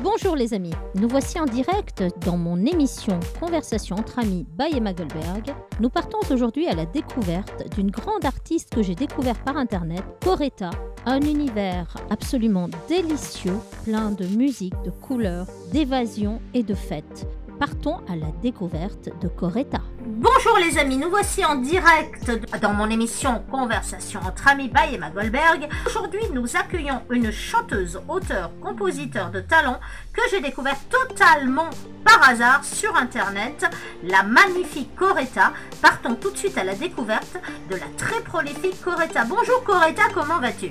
Bonjour les amis, nous voici en direct dans mon émission Conversation entre amis by Emma Goldberg. Nous partons aujourd'hui à la découverte d'une grande artiste que j'ai découverte par internet, Coretta. Un univers absolument délicieux, plein de musique, de couleurs, d'évasion et de fêtes. Partons à la découverte de Coretta. Bonjour les amis, nous voici en direct dans mon émission Conversation entre amis by Emma Goldberg. Aujourd'hui, nous accueillons une chanteuse, auteure, compositeur de talent que j'ai découvert totalement par hasard sur internet, la magnifique Coretta. Partons tout de suite à la découverte de la très prolifique Coretta. Bonjour Coretta, comment vas-tu ?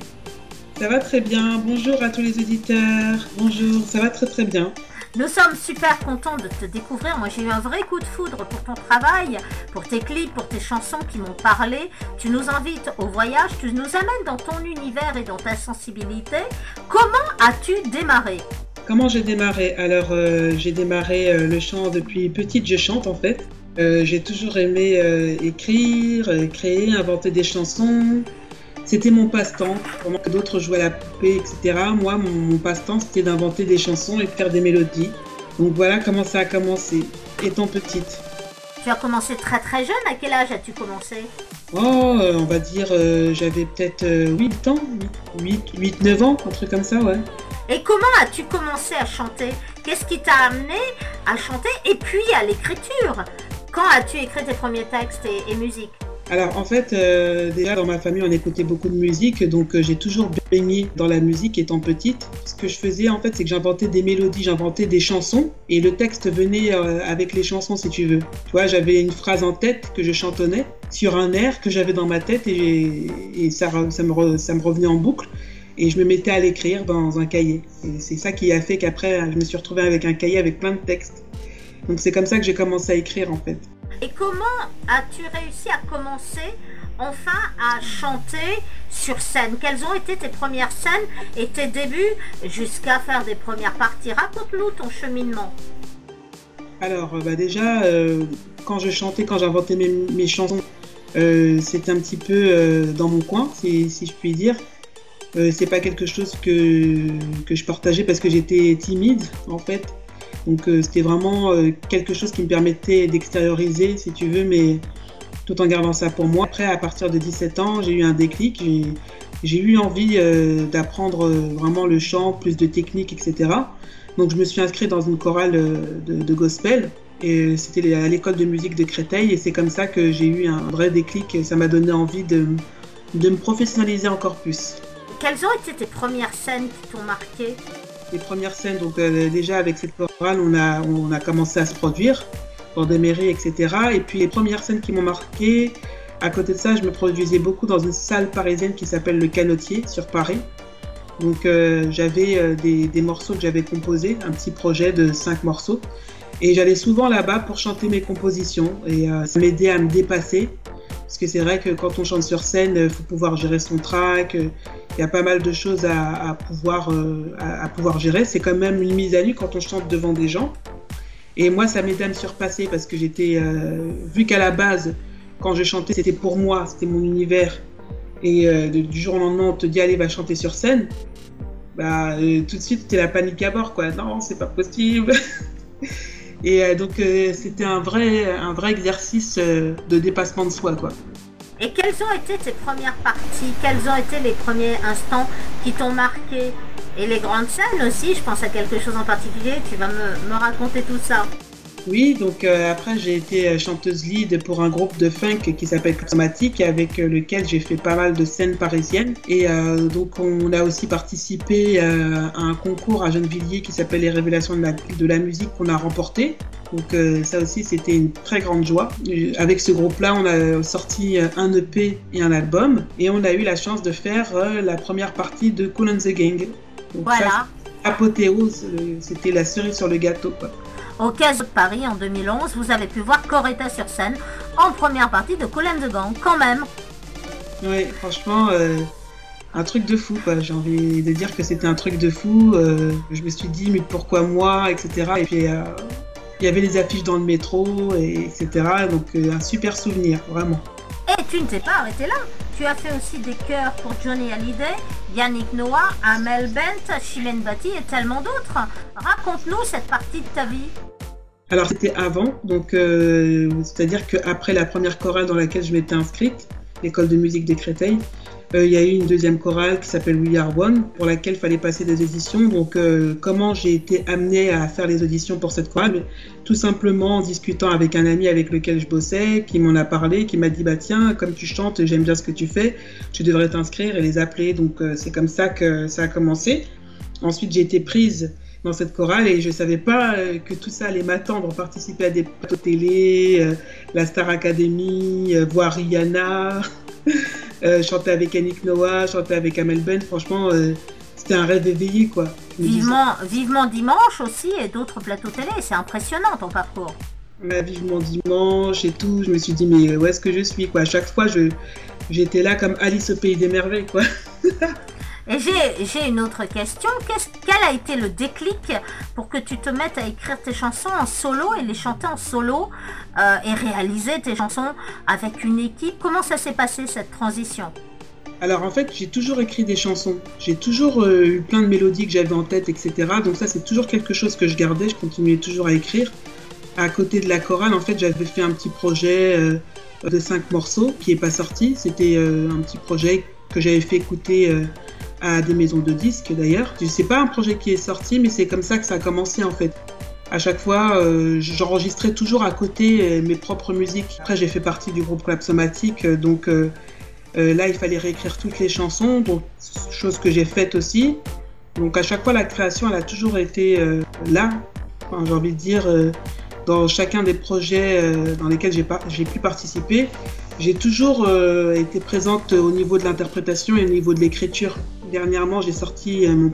Ça va très bien, bonjour à tous les auditeurs, bonjour, ça va très très bien. Nous sommes super contents de te découvrir. Moi, j'ai eu un vrai coup de foudre pour ton travail, pour tes clips, pour tes chansons qui m'ont parlé. Tu nous invites au voyage, tu nous amènes dans ton univers et dans ta sensibilité. Comment as-tu démarré ? Comment j'ai démarré ? Alors, j'ai démarré le chant depuis petite, je chante en fait. J'ai toujours aimé écrire, créer, inventer des chansons. C'était mon passe-temps, pendant que d'autres jouaient à la poupée, etc. Moi, mon passe-temps, c'était d'inventer des chansons et de faire des mélodies. Donc voilà comment ça a commencé, étant petite. Tu as commencé très très jeune, à quel âge as-tu commencé ? On va dire, j'avais peut-être 8 ans, 8-9 ans, un truc comme ça, ouais. Et comment as-tu commencé à chanter ? Qu'est-ce qui t'a amené à chanter et puis à l'écriture ? Quand as-tu écrit tes premiers textes et musiques ? Alors en fait, déjà dans ma famille on écoutait beaucoup de musique, donc j'ai toujours baigné dans la musique étant petite. Ce que je faisais en fait c'est que j'inventais des mélodies, j'inventais des chansons et le texte venait avec les chansons si tu veux. Tu vois, j'avais une phrase en tête que je chantonnais sur un air que j'avais dans ma tête et ça me revenait en boucle et je me mettais à l'écrire dans un cahier. Et c'est ça qui a fait qu'après je me suis retrouvée avec un cahier avec plein de textes. Donc c'est comme ça que j'ai commencé à écrire en fait. Et comment as-tu réussi à commencer enfin à chanter sur scène ? Quelles ont été tes premières scènes et tes débuts jusqu'à faire des premières parties ? Raconte-nous ton cheminement. Alors déjà, quand je chantais, quand j'inventais mes chansons, c'était un petit peu dans mon coin, si je puis dire. C'est pas quelque chose que je partageais parce que j'étais timide en fait. Donc c'était vraiment quelque chose qui me permettait d'extérioriser, si tu veux, mais tout en gardant ça pour moi. Après, à partir de 17 ans, j'ai eu un déclic. J'ai eu envie d'apprendre vraiment le chant, plus de technique, etc. Donc je me suis inscrite dans une chorale de gospel. Et c'était à l'école de musique de Créteil. Et c'est comme ça que j'ai eu un vrai déclic. Et ça m'a donné envie de me professionnaliser encore plus. Quelles ont été tes premières scènes qui t'ont marqué ? Les premières scènes, donc déjà avec cette chorale, on a commencé à se produire dans des mairies, etc. Et puis les premières scènes qui m'ont marqué, à côté de ça, je me produisais beaucoup dans une salle parisienne qui s'appelle le Canotier sur Paris. Donc j'avais des morceaux que j'avais composés, un petit projet de 5 morceaux. Et j'allais souvent là-bas pour chanter mes compositions et ça m'aidait à me dépasser. Parce que c'est vrai que quand on chante sur scène, il faut pouvoir gérer son track. Il y a pas mal de choses à pouvoir gérer. C'est quand même une mise à nu quand on chante devant des gens. Et moi, ça m'aidait à me surpasser parce que j'étais, vu qu'à la base, quand je chantais, c'était pour moi, c'était mon univers. Et du jour au lendemain, on te dit, allez, va chanter sur scène. Tout de suite, c'était la panique à bord, quoi. Non, c'est pas possible. Et donc, c'était un vrai exercice de dépassement de soi, quoi. Et quelles ont été tes premières parties ? Quels ont été les premiers instants qui t'ont marqué ? Et les grandes scènes aussi, je pense à quelque chose en particulier, tu vas me raconter tout ça. Oui, donc après j'ai été chanteuse lead pour un groupe de funk qui s'appelle Chromatique avec lequel j'ai fait pas mal de scènes parisiennes. Et donc on a aussi participé à un concours à Gennevilliers qui s'appelle les Révélations de la musique qu'on a remporté. Donc ça aussi c'était une très grande joie. Avec ce groupe-là on a sorti un EP et un album et on a eu la chance de faire la première partie de Kool and the Gang. Donc voilà. Ça, apothéose, c'était la cerise sur le gâteau, quoi. Au Casino de Paris en 2011, vous avez pu voir Coretta sur scène en première partie de Kool and the Gang, quand même. Oui, franchement, un truc de fou, quoi. J'ai envie de dire que c'était un truc de fou. Je me suis dit, mais pourquoi moi, etc. Et puis, il y avait les affiches dans le métro, etc. Donc, un super souvenir, vraiment. Et tu ne t'es pas arrêté là. Tu as fait aussi des chœurs pour Johnny Hallyday, Yannick Noah, Amel Bent, Chimène Bati et tellement d'autres. Raconte-nous cette partie de ta vie. Alors c'était avant, donc c'est-à-dire qu'après la première chorale dans laquelle je m'étais inscrite, l'école de musique des Créteil, il y a eu une deuxième chorale qui s'appelle We Are One, pour laquelle il fallait passer des auditions. Donc comment j'ai été amenée à faire les auditions pour cette chorale? Tout simplement en discutant avec un ami avec lequel je bossais, qui m'en a parlé, qui m'a dit bah tiens, comme tu chantes, j'aime bien ce que tu fais, tu devrais t'inscrire et les appeler. Donc c'est comme ça que ça a commencé. Ensuite j'ai été prise dans cette chorale et je ne savais pas que tout ça allait m'attendre, participer à des plateaux télé, la Star Academy, voir Rihanna, chanter avec Yannick Noah, chanter avec Amel Bent. Franchement, c'était un rêve éveillé, quoi. Vivement dimanche aussi et d'autres plateaux télé, c'est impressionnant ton parcours. Vivement dimanche et tout, je me suis dit mais où est-ce que je suis, quoi. À chaque fois, j'étais là comme Alice au pays des merveilles, quoi. Et j'ai une autre question. Quel a été le déclic pour que tu te mettes à écrire tes chansons en solo et les chanter en solo et réaliser tes chansons avec une équipe? Comment ça s'est passé cette transition? Alors en fait, j'ai toujours écrit des chansons. J'ai toujours eu plein de mélodies que j'avais en tête, etc. Donc ça, c'est toujours quelque chose que je gardais. Je continuais toujours à écrire. À côté de la chorale, en fait, j'avais fait un petit projet de 5 morceaux qui n'est pas sorti. C'était un petit projet que j'avais fait écouter à des maisons de disques d'ailleurs. C'est pas un projet qui est sorti, mais c'est comme ça que ça a commencé en fait. À chaque fois, j'enregistrais toujours à côté mes propres musiques. Après, j'ai fait partie du groupe Clapsomatic, donc là, il fallait réécrire toutes les chansons, donc, chose que j'ai faite aussi. Donc à chaque fois, la création, elle a toujours été là, enfin, j'ai envie de dire, dans chacun des projets dans lesquels j'ai pu participer. J'ai toujours été présente au niveau de l'interprétation et au niveau de l'écriture. Dernièrement, j'ai sorti mon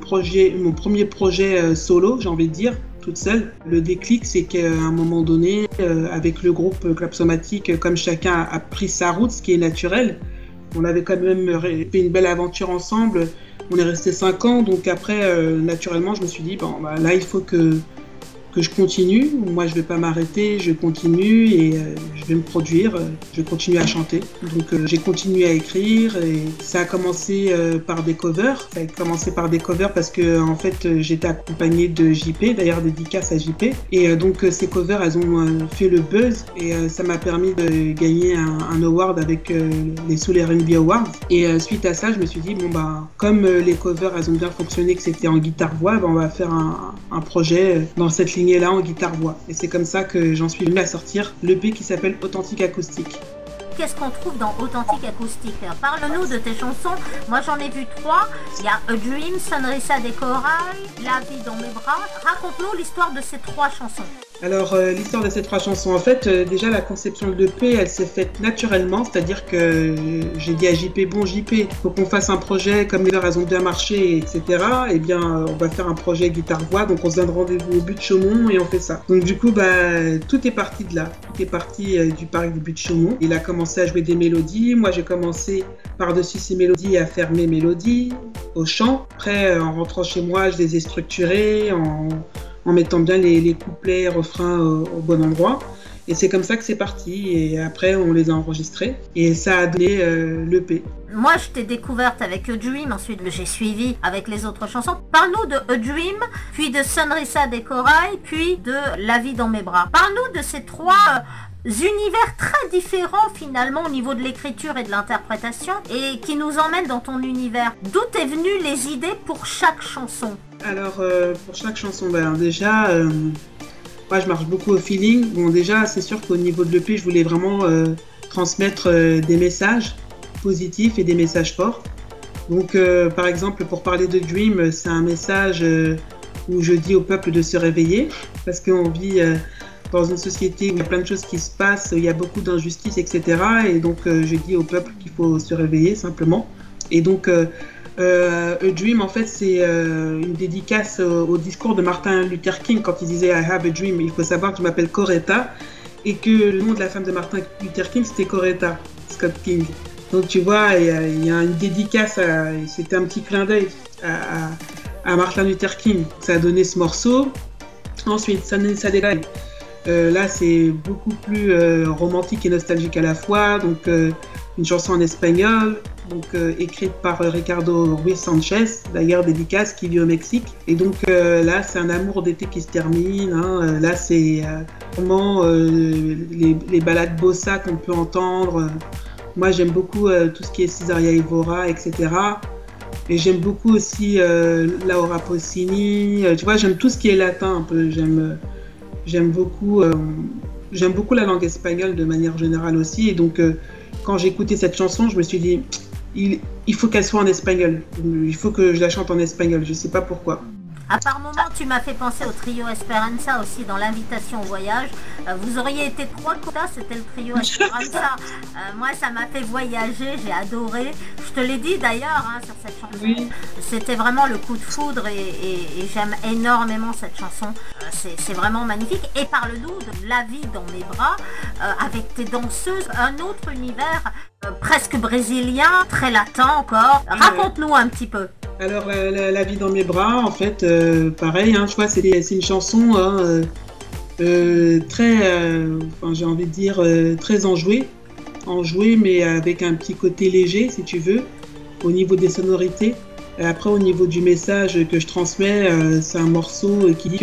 premier projet solo, j'ai envie de dire, toute seule. Le déclic, c'est qu'à un moment donné, avec le groupe Clapsomatic, comme chacun a pris sa route, ce qui est naturel, on avait quand même fait une belle aventure ensemble. On est resté 5 ans, donc après, naturellement, je me suis dit, bon, bah, là, il faut que je continue. Moi, je vais pas m'arrêter, je continue et je vais me produire, je vais continuer à chanter. Donc, j'ai continué à écrire et ça a commencé par des covers. Ça a commencé par des covers parce que, en fait, j'étais accompagnée de JP, d'ailleurs, dédicace à JP. Et donc, ces covers, elles ont fait le buzz et ça m'a permis de gagner un award avec les Soul R&B Awards. Et suite à ça, je me suis dit, bon, bah, comme les covers, elles ont bien fonctionné, que c'était en guitare-voix, bah, on va faire un projet dans cette ligne là en guitare-voix. Et c'est comme ça que j'en suis venue à sortir l'EP qui s'appelle Authentique Acoustique. Qu'est-ce qu'on trouve dans Authentique Acoustique? Parle-nous de tes chansons. Moi, j'en ai vu 3. Il y a A Dream, Sonrisa des Corail, La vie dans mes bras. Raconte-nous l'histoire de ces 3 chansons. Alors, l'histoire de ces 3 chansons, en fait, déjà la conception de l'EP, elle s'est faite naturellement, c'est-à-dire que j'ai dit à JP, bon JP, faut qu'on fasse un projet, comme les heures elles ont bien marché, etc. Eh bien, on va faire un projet guitare-voix, donc on se donne rendez-vous au but de Chaumont et on fait ça. Donc du coup, bah, tout est parti de là, tout est parti du parc du but de Chaumont. Il a commencé à jouer des mélodies, moi j'ai commencé par-dessus ces mélodies à faire mes mélodies, au chant. Après, en rentrant chez moi, je les ai structurées, en mettant bien les couplets, refrains au bon endroit. Et c'est comme ça que c'est parti. Et après, on les a enregistrés. Et ça a donné l'EP. Moi, je t'ai découverte avec A Dream. Ensuite, j'ai suivi avec les autres chansons. Parle-nous de A Dream, puis de Sonrisa des Corail, puis de La vie dans mes bras. Parle-nous de ces 3 univers très différents finalement au niveau de l'écriture et de l'interprétation et qui nous emmènent dans ton univers. D'où t'es venues les idées pour chaque chanson? Alors, pour chaque chanson, ben, déjà, moi je marche beaucoup au feeling. Bon, déjà, c'est sûr qu'au niveau de l'EP, je voulais vraiment transmettre des messages positifs et des messages forts. Donc, par exemple, pour parler de Dream, c'est un message où je dis au peuple de se réveiller parce qu'on vit dans une société où il y a plein de choses qui se passent, il y a beaucoup d'injustices, etc. Et donc, je dis au peuple qu'il faut se réveiller simplement. Et donc, A Dream, en fait, c'est une dédicace au discours de Martin Luther King quand il disait I have a dream. Il faut savoir que je m'appelle Coretta et que le nom de la femme de Martin Luther King, c'était Coretta Scott King. Donc, tu vois, il y a une dédicace, c'était un petit clin d'œil à Martin Luther King. Ça a donné ce morceau. Ensuite, Sonrisa des Corail. Là, c'est beaucoup plus romantique et nostalgique à la fois. Donc, une chanson en espagnol. donc écrite par Ricardo Ruiz Sanchez, d'ailleurs dédicace, qui vit au Mexique. Et donc là, c'est un amour d'été qui se termine. Hein. Là, c'est vraiment les ballades bossa qu'on peut entendre. Moi, j'aime beaucoup tout ce qui est Cesaria Evora, etc. Et j'aime beaucoup aussi Laura Pausini. Tu vois, j'aime tout ce qui est latin un peu. J'aime beaucoup la langue espagnole de manière générale aussi. Et donc, quand j'ai écouté cette chanson, je me suis dit, il faut qu'elle soit en espagnol. Il faut que je la chante en espagnol. Je ne sais pas pourquoi. Par moment, tu m'as fait penser au trio Esperanza aussi dans l'invitation au voyage. Vous auriez été 3 quotas, c'était le trio Esperanza. Moi, ça m'a fait voyager, j'ai adoré. Je te l'ai dit d'ailleurs hein, sur cette chanson. Oui. C'était vraiment le coup de foudre et j'aime énormément cette chanson. C'est vraiment magnifique. Et parle-nous de La vie dans mes bras avec tes danseuses, un autre univers presque brésilien, très latin encore. Raconte-nous un petit peu. Alors, la vie dans mes bras, en fait, pareil, hein, tu vois, c'est une chanson hein, très, j'ai envie de dire, très enjouée, mais avec un petit côté léger, si tu veux, au niveau des sonorités. Et après, au niveau du message que je transmets, c'est un morceau qui dit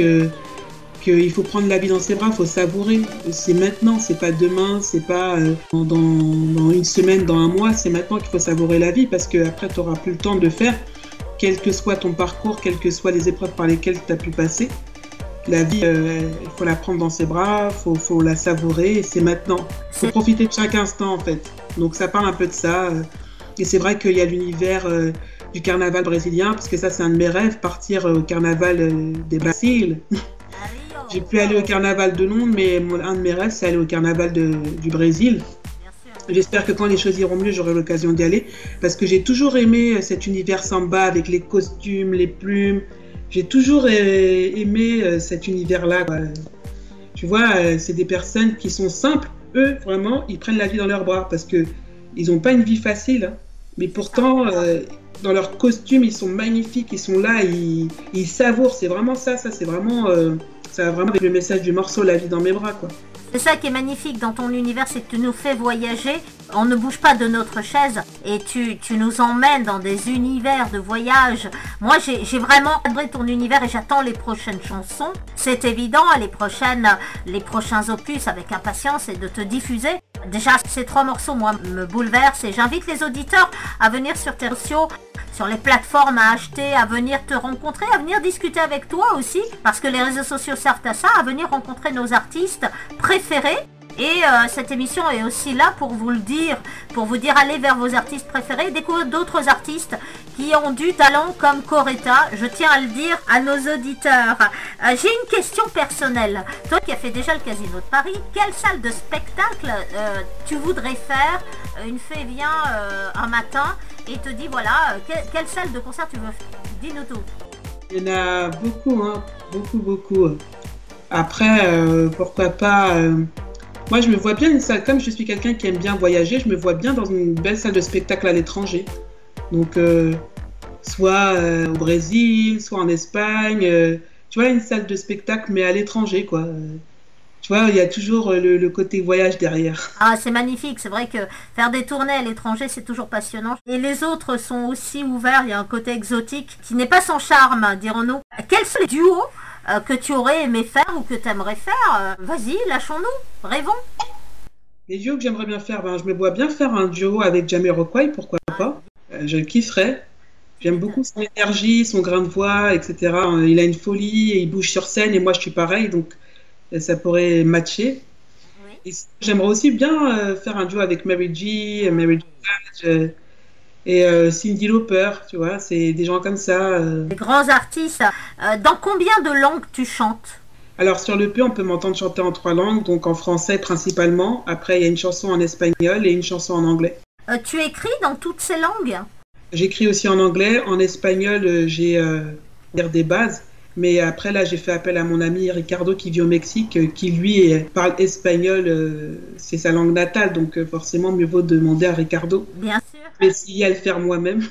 qu'il faut prendre la vie dans ses bras, il faut savourer. C'est maintenant, c'est pas demain, c'est pas dans une semaine, dans un mois, c'est maintenant qu'il faut savourer la vie parce qu'après, tu n'auras plus le temps de le faire. Quel que soit ton parcours, quelles que soient les épreuves par lesquelles tu as pu passer, la vie, il faut la prendre dans ses bras, il faut la savourer, et c'est maintenant. Il faut profiter de chaque instant, en fait. Donc ça parle un peu de ça. Et c'est vrai qu'il y a l'univers du carnaval brésilien, parce que ça, c'est un de mes rêves, partir au carnaval des Brésil. J'ai pu aller au carnaval de Londres, mais un de mes rêves, c'est aller au carnaval du Brésil. J'espère que quand les choses iront mieux, j'aurai l'occasion d'y aller. Parce que j'ai toujours aimé cet univers samba avec les costumes, les plumes. J'ai toujours aimé cet univers-là. Quoi. Tu vois, c'est des personnes qui sont simples. Eux, vraiment, ils prennent la vie dans leurs bras. Parce qu'ils n'ont pas une vie facile. Hein. Mais pourtant, dans leurs costumes, ils sont magnifiques. Ils sont là, ils savourent. C'est vraiment ça. Ça, c'est vraiment... ça va vraiment avec le message du morceau « La vie dans mes bras ». Quoi. C'est ça qui est magnifique dans ton univers, c'est que tu nous fais voyager. On ne bouge pas de notre chaise et tu nous emmènes dans des univers de voyage. Moi, j'ai vraiment adoré ton univers et j'attends les prochaines chansons. C'est évident, les prochains opus avec impatience et de te diffuser. Déjà, ces 3 morceaux, moi, me bouleversent et j'invite les auditeurs à venir sur tes réseaux, sur les plateformes à acheter, à venir te rencontrer, à venir discuter avec toi aussi, parce que les réseaux sociaux servent à ça, à venir rencontrer nos artistes préférés. Et cette émission est aussi là pour vous le dire, pour vous dire allez vers vos artistes préférés, découvrir d'autres artistes qui ont du talent comme Coretta. Je tiens à le dire à nos auditeurs. J'ai une question personnelle. Toi qui as fait déjà le Casino de Paris, quelle salle de spectacle tu voudrais faire? Une fée vient un matin et te dit voilà, quelle salle de concert tu veux faire? Dis-nous tout. Il y en a beaucoup, hein, beaucoup. Après, pourquoi pas... Moi, je me vois bien une salle, comme je suis quelqu'un qui aime bien voyager, je me vois bien dans une belle salle de spectacle à l'étranger. Donc, soit au Brésil, soit en Espagne. Tu vois, une salle de spectacle, mais à l'étranger, quoi. Tu vois, il y a toujours le côté voyage derrière. Ah, c'est magnifique. C'est vrai que faire des tournées à l'étranger, c'est toujours passionnant. Et les autres sont aussi ouverts. Il y a un côté exotique qui n'est pas sans charme, dirons-nous. Quels sont les duos que tu aurais aimé faire ou que tu aimerais faire? Vas-y, lâchons-nous, rêvons. Les duos que j'aimerais bien faire, je me vois bien faire un duo avec Jamiroquai, pourquoi pas. Je le kifferais. J'aime beaucoup son énergie, son grain de voix, etc. Il a une folie, et il bouge sur scène et moi je suis pareil, donc ça pourrait matcher. Oui. Et j'aimerais aussi bien faire un duo avec Mary J, et Cyndi Lauper, tu vois, c'est des gens comme ça. Des grands artistes. Dans combien de langues tu chantes? Alors sur l'EP, on peut m'entendre chanter en 3 langues, donc en français principalement. Après, il y a une chanson en espagnol et une chanson en anglais. Tu écris dans toutes ces langues? J'écris aussi en anglais. En espagnol, j'ai des bases. Mais après, là, j'ai fait appel à mon ami Ricardo qui vit au Mexique, qui lui parle espagnol, c'est sa langue natale. Donc forcément, mieux vaut demander à Ricardo. Bien sûr. Je vais essayer à le faire moi-même.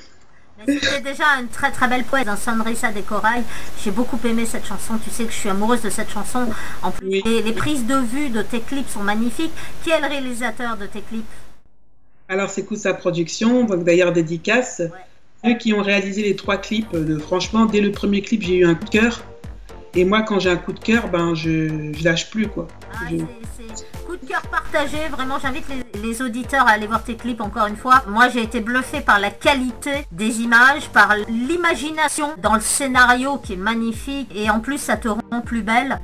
C'était déjà une très très belle poète, Sonrisa de Corail. J'ai beaucoup aimé cette chanson, tu sais que je suis amoureuse de cette chanson. En plus, oui. Les prises de vue de tes clips sont magnifiques. Qui est le réalisateur de tes clips? Alors, c'est Koussa Production, donc d'ailleurs dédicace. Ouais. Eux qui ont réalisé les 3 clips, franchement, dès le premier clip, j'ai eu un coup de cœur. Et moi, quand j'ai un coup de cœur, ben, je lâche plus, quoi. Ah, c'est coup de cœur partagé. Vraiment, j'invite les auditeurs à aller voir tes clips encore une fois. Moi, j'ai été bluffée par la qualité des images, par l'imagination dans le scénario qui est magnifique. Et en plus, ça te rend plus belle.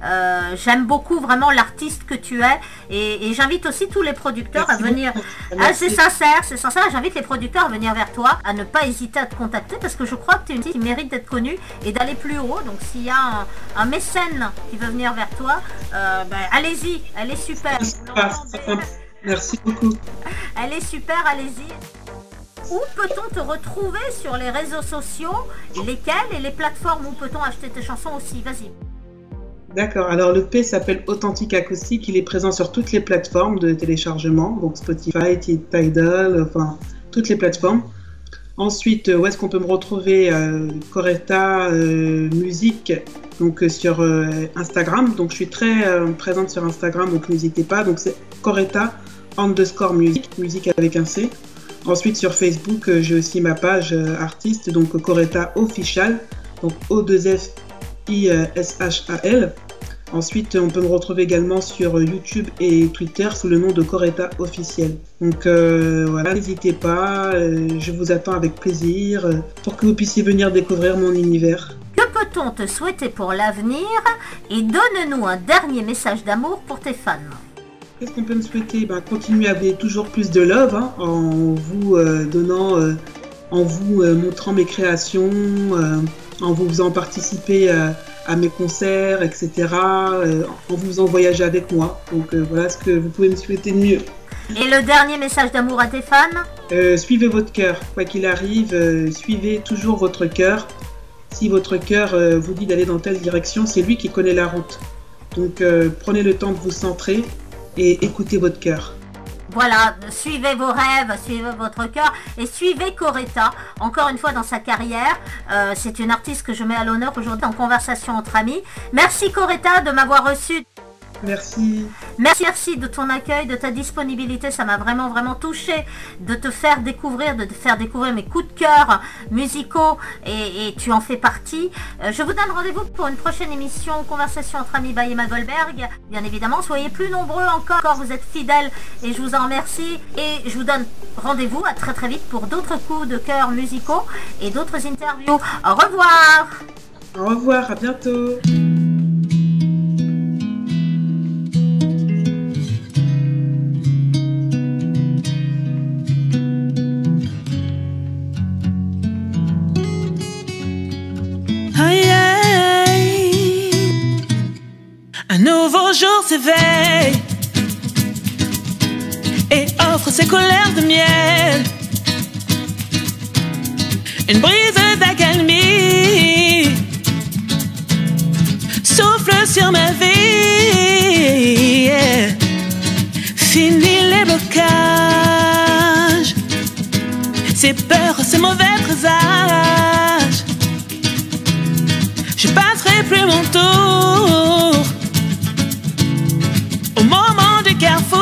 J'aime beaucoup vraiment l'artiste que tu es. Et j'invite aussi tous les producteurs Merci à venir. Ah, c'est sincère, c'est sincère. J'invite les producteurs à venir vers toi, à ne pas hésiter à te contacter parce que je crois que tu es une fille qui mérite d'être connue et d'aller plus haut. Donc, s'il y a un mécène qui veut venir vers toi, allez-y, elle est super. Merci beaucoup. Elle est super, allez-y. Où peut-on te retrouver sur les réseaux sociaux? Lesquels et les plateformes où peut-on acheter tes chansons aussi? Vas-y. D'accord, alors le P s'appelle Authentique Acoustique, il est présent sur toutes les plateformes de téléchargement, donc Spotify, Tidal, enfin toutes les plateformes. Ensuite, où est-ce qu'on peut me retrouver? Coretta Musique, donc sur Instagram. Donc je suis très présente sur Instagram, donc n'hésitez pas. Donc c'est Coretta_musique, musique avec un C. Ensuite sur Facebook, j'ai aussi ma page artiste, donc Coretta Official, donc O2FISHAL. Ensuite, on peut me retrouver également sur YouTube et Twitter sous le nom de Coretta Officiel. Donc voilà, n'hésitez pas, je vous attends avec plaisir pour que vous puissiez venir découvrir mon univers. Que peut-on te souhaiter pour l'avenir? Et donne-nous un dernier message d'amour pour tes fans. Qu'est-ce qu'on peut me souhaiter? Continuez à donner toujours plus de love, hein, en vous donnant, en vous montrant mes créations, en vous faisant participer à mes concerts, etc., en vous faisant voyager avec moi. Donc voilà ce que vous pouvez me souhaiter de mieux. Et le dernier message d'amour à tes fans? Suivez votre cœur, quoi qu'il arrive, suivez toujours votre cœur. Si votre cœur vous dit d'aller dans telle direction, c'est lui qui connaît la route. Donc prenez le temps de vous centrer et écoutez votre cœur. Voilà, suivez vos rêves, suivez votre cœur et suivez Coretta, encore une fois dans sa carrière. C'est une artiste que je mets à l'honneur aujourd'hui en conversation entre amis. Merci Coretta de m'avoir reçu. Merci. Merci de ton accueil, de ta disponibilité, ça m'a vraiment touchée de te faire découvrir, mes coups de cœur musicaux et tu en fais partie. Je vous donne rendez-vous pour une prochaine émission Conversation entre amis by Emma Goldberg. Bien évidemment, soyez plus nombreux encore, vous êtes fidèles et je vous en remercie. Et je vous donne rendez-vous à très vite pour d'autres coups de cœur musicaux et d'autres interviews. Au revoir. Au revoir, à bientôt. Un nouveau jour s'éveille et offre ses colères de miel. Une brise d'accalmie souffle sur ma vie. Yeah. Fini les blocages, ces peurs, ces mauvais présages. Je passerai plus mon tour au moment du carrefour.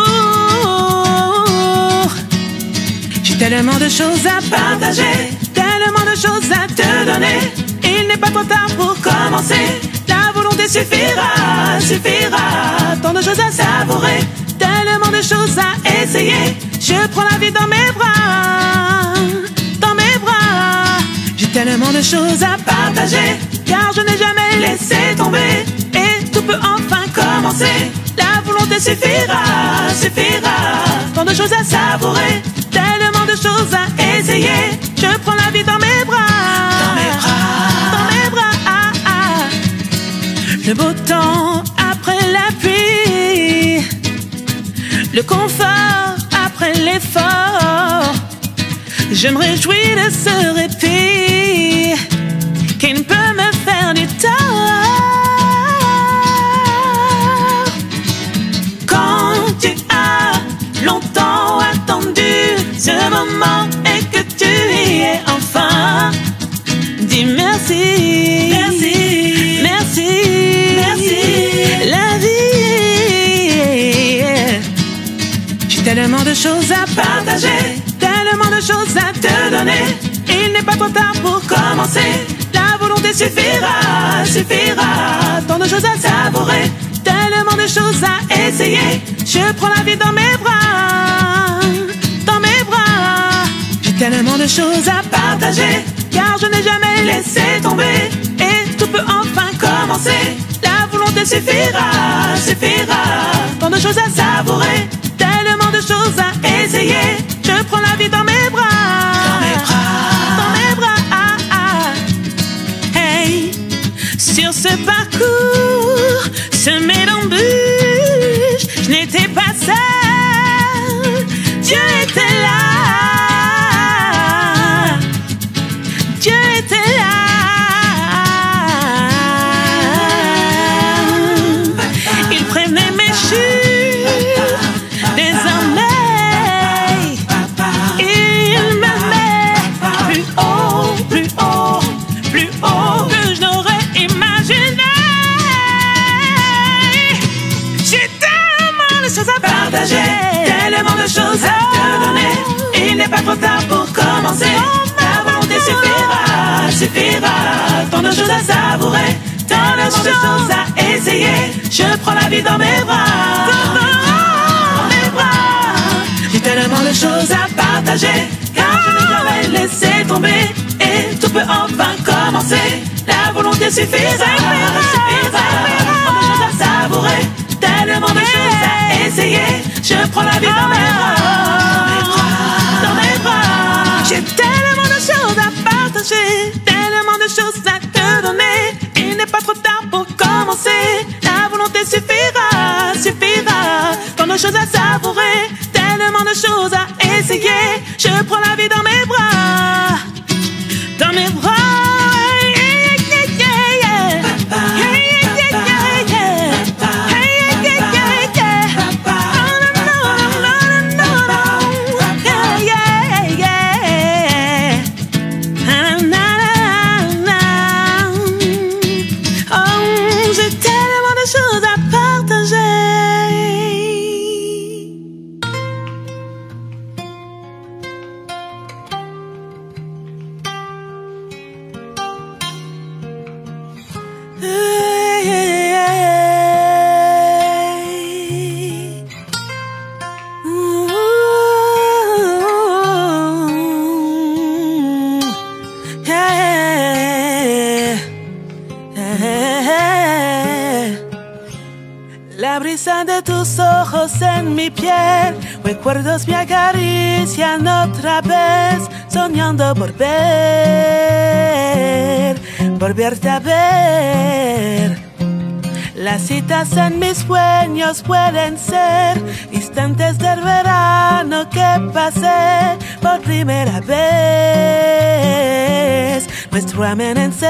J'ai tellement de choses à partager, tellement de choses à te donner. Il n'est pas trop tard pour commencer. La volonté suffira, tant de choses à savourer, tellement de choses à essayer. Je prends la vie dans mes bras, J'ai tellement de choses à partager, car je n'ai jamais laissé tomber. Et tout peut enfin commencer. La volonté suffira, tant de choses à savourer, tellement de choses à essayer. Je prends la vie dans mes bras, Le beau temps après la pluie, le confort après l'effort. Je me réjouis de ce répit qui ne peut me faire du tort. Quand tu as longtemps attendu ce moment et que tu y es enfin, dis merci, la vie. J'ai tellement de choses à partager, tard pour commencer. La volonté suffira, suffira. Tant de choses à savourer, tellement de choses à essayer. Je prends la vie dans mes bras, dans mes bras. J'ai tellement de choses à partager, car je n'ai jamais laissé tomber. Et tout peut enfin commencer. La volonté suffira, suffira. Tant de choses à savourer, tellement de choses à essayer. Je prends la vie dans mes bras, dans mes bras, dans mes bras. Hey, sur ce parcours semé d'embûches, je n'étais pas seule. Dieu était là, Dieu était là. Il prévenait mes chutes, désormais il me met plus haut, plus haut, plus haut que je n'aurais imaginé. J'ai tellement de choses à partager, tellement de choses à te donner. Il n'est pas trop tard pour commencer. La volonté suffira, suffira. Tant de choses à savourer, tellement de choses à essayer. Je prends la vie dans mes bras, dans mes bras. J'ai tellement de choses à partager, car je n'ai jamais laissé tomber. Et tout peut enfin commencer. La volonté suffira, suffira. Tant de choses à savourer, tellement de choses à essayer. Je prends la vie dans mes bras, dans mes bras. J'ai tellement de choses à partager, tellement de choses à te donner. Il n'est pas trop tard pour commencer. La volonté suffira, suffira. Tant de choses à savourer, tellement de choses à essayer. Je prends la vie dans mes bras, dans mes bras. La brisa de tus ojos en mi piel, recuerdos me acarician otra vez, soñando volverte a ver. Las citas en mis sueños pueden ser instantes del verano que pasé por primera vez, nuestro amanecer.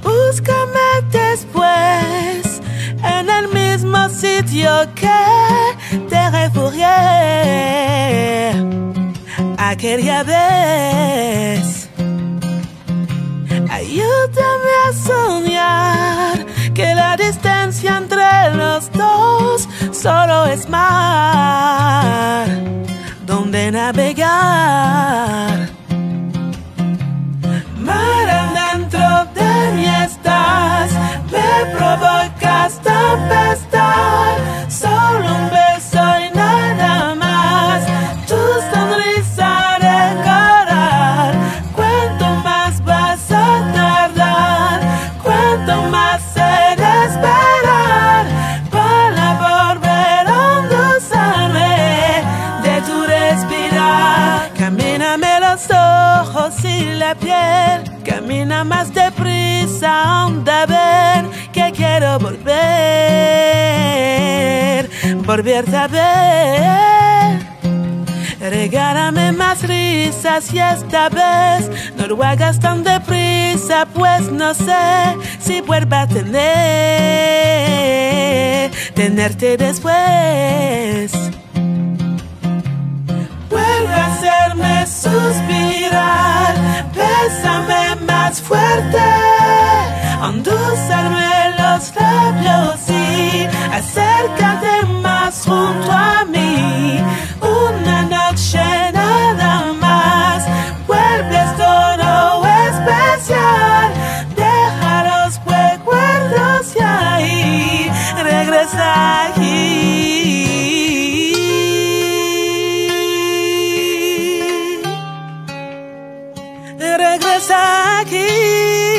Búscame después en el mismo sitio que te refugié aquella vez. Ayúdame a soñar que la distancia entre los dos solo es mar donde navegar. Mar adentro de mí estás, me provocas tempestad, solo un beso y nada más, tu sonrisa de coral. Cuánto más vas a tardar, cuánto más he de esperar para volver a endulzarme de tu respirar. Camíname los ojos y la piel, camina más deprisa, anda a ver que quiero volverte a ver. Regálame más risas y esta vez no lo hagas tan deprisa, pues no sé si vuelva a tenerte después. Vuelve a hacerme suspirar, bésame más fuerte, endulzarme los labios y acércate más junto a mí. Una noche nada más. lucky.